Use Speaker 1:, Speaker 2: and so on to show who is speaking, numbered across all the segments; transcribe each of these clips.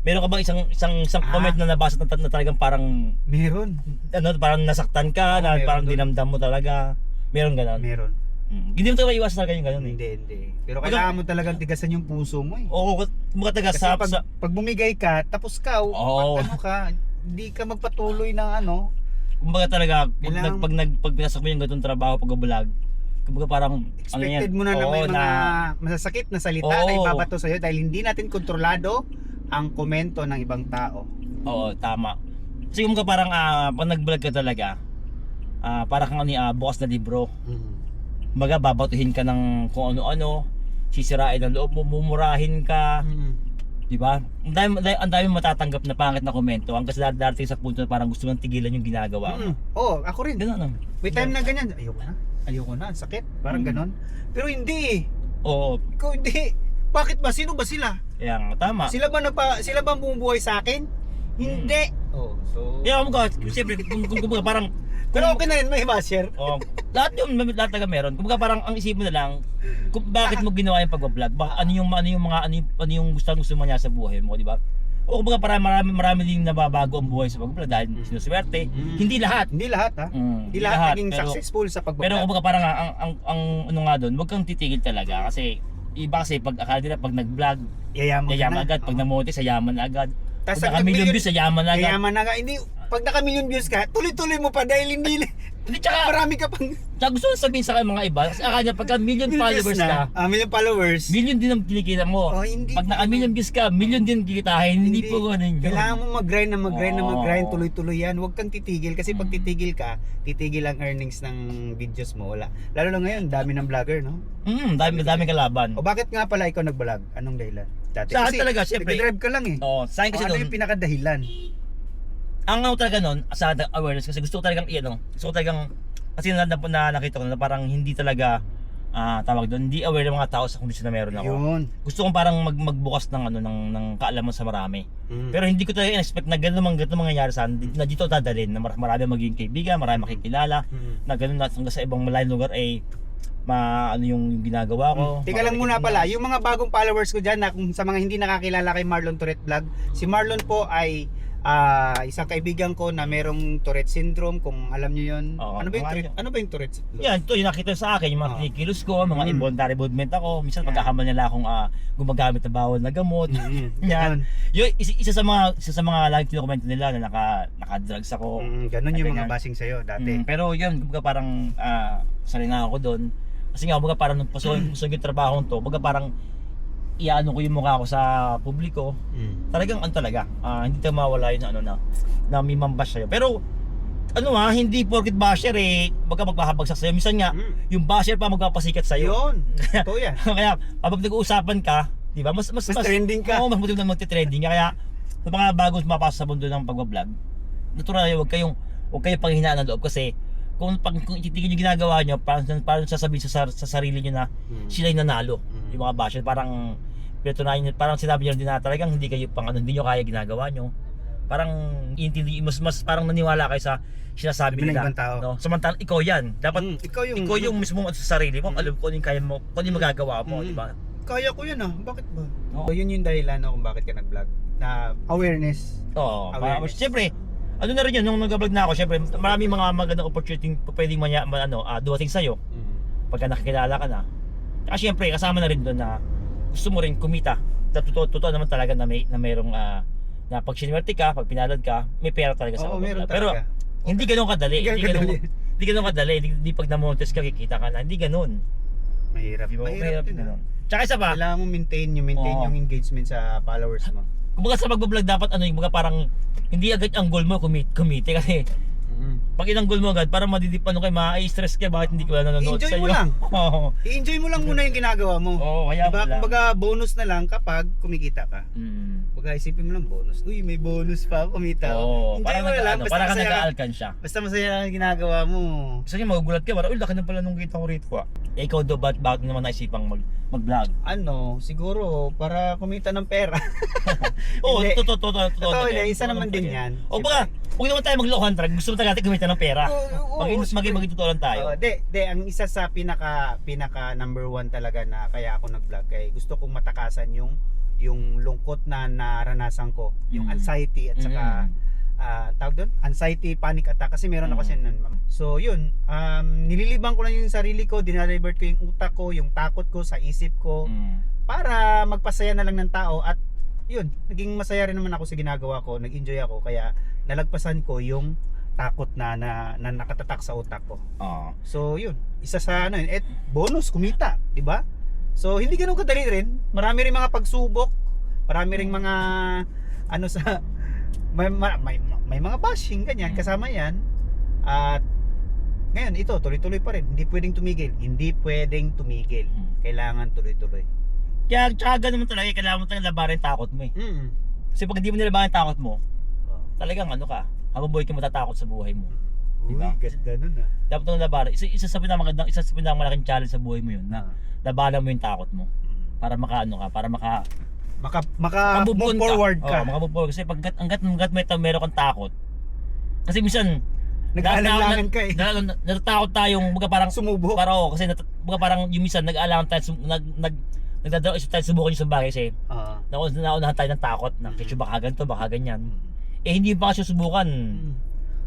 Speaker 1: Meron ka bang isang comment na nabasa na talagang parang
Speaker 2: Meron.
Speaker 1: parang nasaktan ka, na
Speaker 2: meron
Speaker 1: parang
Speaker 2: doon.
Speaker 1: dinamdam mo talaga. Meron ganun.
Speaker 2: Meron.
Speaker 1: Hindi mo talaga iwasan talaga yung ganun eh.
Speaker 2: Hindi. Pero kailangan mo talagang tigasan yung puso mo eh.
Speaker 1: Oo, kumbaga taga
Speaker 2: Kasi
Speaker 1: sa
Speaker 2: pag bumigay ka, tapos ka,
Speaker 1: Oo.
Speaker 2: pag ano ka, hindi ka magpatuloy ng ano.
Speaker 1: kumbaga talaga
Speaker 2: Kailangan-
Speaker 1: pag pinasok mo yung ganung trabaho pag vlog, kumbaga parang
Speaker 2: Expected mo na na may mga masasakit na salita na
Speaker 1: Oo.
Speaker 2: ibabato sa'yo dahil hindi natin kontrolado ang komento ng ibang tao.
Speaker 1: Oo, tama. Kasi kumbaga parang pag nag-vlog ka talaga, para kang bukas na libro. Kumbaga babatuhin ka ng kung ano-ano, sisirain ang loob mo, mumurahin ka, di ba? Ang dami matatanggap na pangit na komento hanggang sa darating sa punto na parang gusto mong tigilan yung ginagawa mo.
Speaker 2: Oo, ako rin.
Speaker 1: Ganun.
Speaker 2: May time na ganyan, ayoko na, sakit, parang ganon. Pero hindi eh.
Speaker 1: Oo,
Speaker 2: Ikaw hindi. Bakit ba? Sino ba sila?
Speaker 1: kaya nga, tama.
Speaker 2: Sila ba bumubuhay sa akin? Hindi. Oh, so
Speaker 1: Kaya kumbaga, siyempre, kumbaga parang
Speaker 2: pero okay na rin may basher.
Speaker 1: lahat talaga meron. Kumbaga parang ang isip mo na lang kung bakit mo ginawa yung pagba-vlog. Ano yung gusto mo niya sa buhay mo, di ba? O kumbaga parang marami din nababago ang buhay sa pagba-vlog dahil sinuswerte. Hindi lahat.
Speaker 2: Hindi lahat ha. Hindi lahat naging successful sa
Speaker 1: Pero
Speaker 2: pagbablog.
Speaker 1: kumbaga parang ang ano nga doon, wag kang titigil talaga kasi iba kasi pag akala nila pag nag-vlog,
Speaker 2: Yayaman
Speaker 1: yayaman agad, pag nag-monetize, yayaman agad.
Speaker 2: Tas
Speaker 1: Pag naka-million views, yayaman agad.
Speaker 2: Yayaman na nga. Hindi, pag naka-million views ka, tuloy-tuloy mo pa dahil hindi
Speaker 1: Tsaka
Speaker 2: marami ka pang
Speaker 1: tsaka gusto ko sabihin sa mga iba, kasi akala niya pagka million followers ka,
Speaker 2: million followers.
Speaker 1: million din ang kinikita mo.
Speaker 2: Hindi
Speaker 1: Pag
Speaker 2: po
Speaker 1: naka-million views ka, million din kikitahin. Hindi po ganun yun.
Speaker 2: Kailangan mo mag-grind na mag-grind,
Speaker 1: Oo.
Speaker 2: tuloy-tuloy yan. Huwag kang titigil kasi pag titigil ka, titigil ang earnings ng videos mo. Wala. Lalo na ngayon, dami ng vlogger, no?
Speaker 1: Dami kalaban.
Speaker 2: O bakit nga pala ikaw nag-vlog? Anong dahilan? Dati
Speaker 1: Sa akin talaga, syempre.
Speaker 2: nag-drive ka lang eh.
Speaker 1: Oo, sa akin kasi
Speaker 2: Ano
Speaker 1: doon,
Speaker 2: yung pinakadahilan?
Speaker 1: ang ano talaga nun, sa awareness kasi gusto ko talagang gusto ko talagang kasi nakita ko na parang hindi talaga tawag doon, hindi aware ng mga tao sa kondisyon na meron ako.
Speaker 2: Yun.
Speaker 1: Gusto kong parang magbukas ng ng kaalaman sa marami. Pero hindi ko talaga expect na ganun mangyayari sa akin, na dito dadalhin, na marami magiging kaibigan, marami makikilala, na ganun na hanggang sa ibang malayong lugar ay ano yung ginagawa ko.
Speaker 2: Teka lang muna pala, yung mga bagong followers ko dyan na kung sa mga hindi nakakilala kay Marlon Tourette Vlog, si Marlon po ay isang kaibigan ko na merong Tourette syndrome, kung alam niyo yun.
Speaker 1: Oo,
Speaker 2: Ano ba yung Tourette syndrome?
Speaker 1: Yan, ito yung nakita sa akin, yung mga kinikilos ko, mga involuntary movement ako. Minsan pagkakamali nila akong gumagamit ng bawal na gamot. Yan. Yung isa sa mga lagi kinokomento nila na naka-drugs ako.
Speaker 2: Ganun yung mga basing sa'yo dati.
Speaker 1: Pero yun, kumbaga parang sanay na ako doon. Kasi nga, kumbaga parang nung pasok yung trabaho to, kumbaga parang iano ko yung mukha ko sa publiko. Talagang talaga, hindi tayo mawala yun na may mambash sa'yo. Pero hindi porket basher baga magpahabagsak sa'yo. Minsan nga, yung basher pa magpapasikat sa'yo.
Speaker 2: Yun. Ito yan.
Speaker 1: Kaya kapag nag-uusapan ka, di ba? Mas
Speaker 2: trending ka.
Speaker 1: Oo, mas motive na magte-trending ka. Kaya sa mga bagong mapasok sa mundo ng pagbablog, natural na huwag kayong panghinaan ng loob kasi kung ititigil yung ginagawa nyo, parang sasabihin sa sarili nyo na sila yung nanalo. Yung mga basher, parang pinatunayan nyo, parang sinabi nyo din na talagang hindi kayo hindi nyo kaya ginagawa nyo. Parang mas parang naniwala kayo sa sinasabi nila. No? Samantalang ikaw yan. Dapat ikaw yung mismo sa sarili mo, alam ko yung kaya mo, kung yung magagawa mo, di ba?
Speaker 2: Kaya ko yan bakit ba? So, yun yung dahilan kung bakit ka nag-vlog. Na awareness.
Speaker 1: Oo.
Speaker 2: Awareness.
Speaker 1: Siyempre, ano na rin yun, nung nag-vlog na ako, siyempre, maraming mga magandang opportunity pwedeng dumating sa'yo pagka nakikilala ka na. At siyempre, kasama na rin doon na gusto mo rin kumita. Totoo naman talaga na mayroong na pag sinwerte ka, pag pinalad ka, may pera talaga sa
Speaker 2: meron
Speaker 1: Pero
Speaker 2: talaga.
Speaker 1: hindi ganoon kadali. Hindi ganoon kadali. Hindi pag na-monetize ka, kikita ka na. Hindi ganoon.
Speaker 2: Mahirap. Mahirap din.
Speaker 1: Tsaka isa pa,
Speaker 2: Kailangan mo maintain yung engagement sa followers mo.
Speaker 1: kumbaga sa pag-vlog dapat kumbaga parang hindi agad ang goal mo kumite kasi pag inanggol mo agad, parang ma-stress ka, bakit hindi ka nanonood
Speaker 2: Enjoy
Speaker 1: sa'yo?
Speaker 2: mo lang.
Speaker 1: Oo.
Speaker 2: I-enjoy mo lang muna yung ginagawa mo.
Speaker 1: Oo, kaya
Speaker 2: diba?
Speaker 1: lang.
Speaker 2: Kumbaga bonus na lang kapag kumikita ka. Kumbaga isipin mo lang bonus. Uy, may bonus pa ako, kumita ako.
Speaker 1: Oo,
Speaker 2: Enjoy
Speaker 1: parang
Speaker 2: mo na lang.
Speaker 1: parang ka nag-aalkan siya.
Speaker 2: Basta masaya lang yung ginagawa mo.
Speaker 1: Gusto niya magugulat ka, parang, uy, laki na pala nung kita ko rito. Ikaw do, bakit naman naisipang mag-vlog?
Speaker 2: Siguro para kumita ng pera.
Speaker 1: Oo,
Speaker 2: Hindi.
Speaker 1: totoo.
Speaker 2: Isa naman din yan.
Speaker 1: O baka, huwag naman tayo maglokohan, gusto mo talaga kumita ng pera. Maging totoo lang tayo.
Speaker 2: Ang isa sa pinaka number one talaga na kaya ako nag-vlog kay gusto kong matakasan yung yung lungkot na naranasan ko, yung anxiety at saka tawag doon, anxiety, panic attack kasi meron ako siya nun. So yun, nililibang ko lang yung sarili ko, dinadivert ko yung utak ko, yung takot ko sa isip ko para magpasaya na lang ng tao at yun, naging masaya rin naman ako sa ginagawa ko, nag-enjoy ako kaya nalagpasan ko yung takot na nakatatak sa utak ko. So yun, isa sa ano, bonus kumita, di ba? So hindi ganun kadali rin. Marami ring mga pagsubok, marami ring mga ano sa may mga bashing ganyan kasama yan. At ngayon ito tuloy-tuloy pa rin. Hindi pwedeng tumigil. Hindi pwedeng tumigil. Kailangan tuloy-tuloy.
Speaker 1: Kaya tsaka ganun mo talaga, kailangan mo talaga labanan yung takot mo eh. Kasi pag hindi mo nilabanan yung takot mo, talagang ano ka, habang buhay ka matatakot sa buhay mo. Diba?
Speaker 2: Ganda nun ah.
Speaker 1: Dapat nang labanan. Isa sa pinakamalaking challenge sa buhay mo yun na labanan mo yung takot mo. Para makaano ka, para
Speaker 2: move forward ka.
Speaker 1: Maka-move forward. Kasi pag hanggat meron kang takot. Kasi minsan
Speaker 2: Nag-aalangan ka eh.
Speaker 1: Natatakot tayong parang
Speaker 2: Sumubo.
Speaker 1: Kasi parang yung minsan nag-aalangan tayo nagdadalo isip tayo subukan yung bagay kasi naunahan tayo ng takot na kasi baka ganito, baka ganyan. Hindi pa kasi susubukan.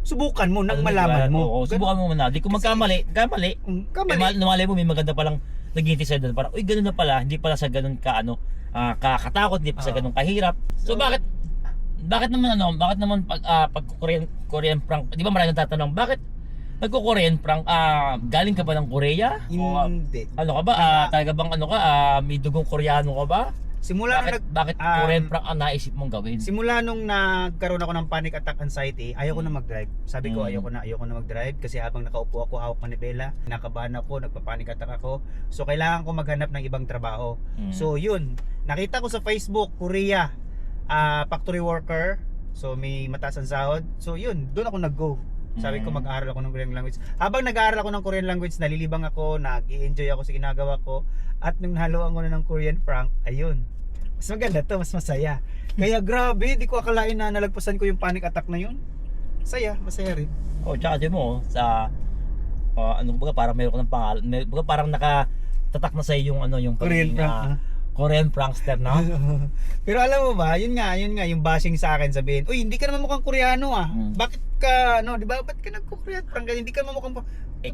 Speaker 2: Subukan mo nang malaman mo.
Speaker 1: Subukan mo muna. Di kung magkamali. Namalay mo may maganda palang naghihintay sa'yo doon. Parang, uy, ganun na pala. Hindi pala sa ganun ka, kakatakot. Hindi pa sa ganun kahirap. So, bakit naman pag Korean prank, di ba maraming tatanong, bakit nagko-Korean prank, galing ka ba ng Korea?
Speaker 2: Hindi.
Speaker 1: Ano ka ba? Talaga bang may dugong Koreano ka ba? Bakit Korean prank ang naisip mong gawin?
Speaker 2: Simula nung nagkaroon ako ng panic attack anxiety, ayaw ko na mag-drive. Sabi ko ayoko na mag-drive kasi habang nakaupo ako hawak manibela, nakabahan ako, nagpa-panic attack ako. So kailangan ko maghanap ng ibang trabaho. So yun, nakita ko sa Facebook, Korea, factory worker. So may mataas ang sahod. So yun, doon ako nag-go. Sabi ko mag-aaral ako ng Korean language. Habang nag-aaral ako ng Korean language, nalilibang ako, nag-i-enjoy ako sa ginagawa ko. At nung nahaluan ko na ng Korean prank, ayun. Mas maganda to, mas masaya. Kaya grabe, di ko akalain na nalagpasan ko yung panic attack na yun. Masaya rin.
Speaker 1: Tsaka di mo parang meron ka ng pangalan, parang nakatatak na sa yung yung
Speaker 2: Korean prank.
Speaker 1: Korean prankster na.
Speaker 2: Pero alam mo ba, yun nga yung bashing sa akin sabihin, "Uy, hindi ka naman mukhang Koreano ah. Bakit ka di ba? Ba't ka nagko-Korean prank? Hindi ka naman mukhang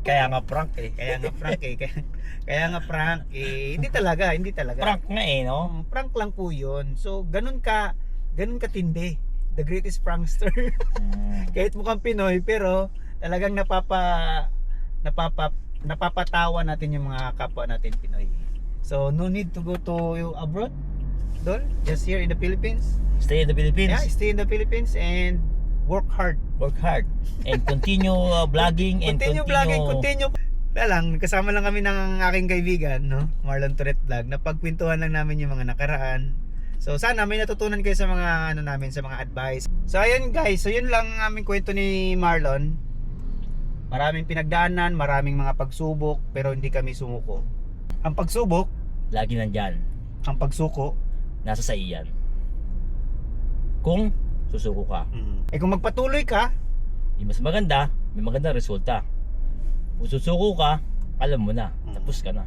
Speaker 1: Kaya nga prank eh.
Speaker 2: Kaya nga prank eh. Hindi talaga.
Speaker 1: Prank nga eh, no?
Speaker 2: Prank lang po 'yun. So, ganun katindi. The greatest prankster. Kahit mukhang Pinoy pero talagang napapatawa natin yung mga kapwa natin Pinoy. So, no need to go to abroad. Dol, just here in the Philippines.
Speaker 1: Stay in the Philippines.
Speaker 2: Yeah, stay in the Philippines and work hard.
Speaker 1: And continue vlogging and continue.
Speaker 2: Kasama lang kami ng aking kaibigan, no? Marlon Toret Vlog. Napagkwentuhan lang namin yung mga nakaraan. So sana may natutunan kayo sa mga sa mga advice. So ayun guys, so yun lang ang aming kwento ni Marlon. Maraming pinagdaanan, maraming mga pagsubok, pero hindi kami sumuko. Ang pagsubok,
Speaker 1: lagi nandyan.
Speaker 2: ang pagsuko,
Speaker 1: Nasa sa iyan. Kung susuko ka.
Speaker 2: kung magpatuloy ka,
Speaker 1: Mas maganda, may magandang resulta. Kung susuko ka, alam mo na, tapos ka na.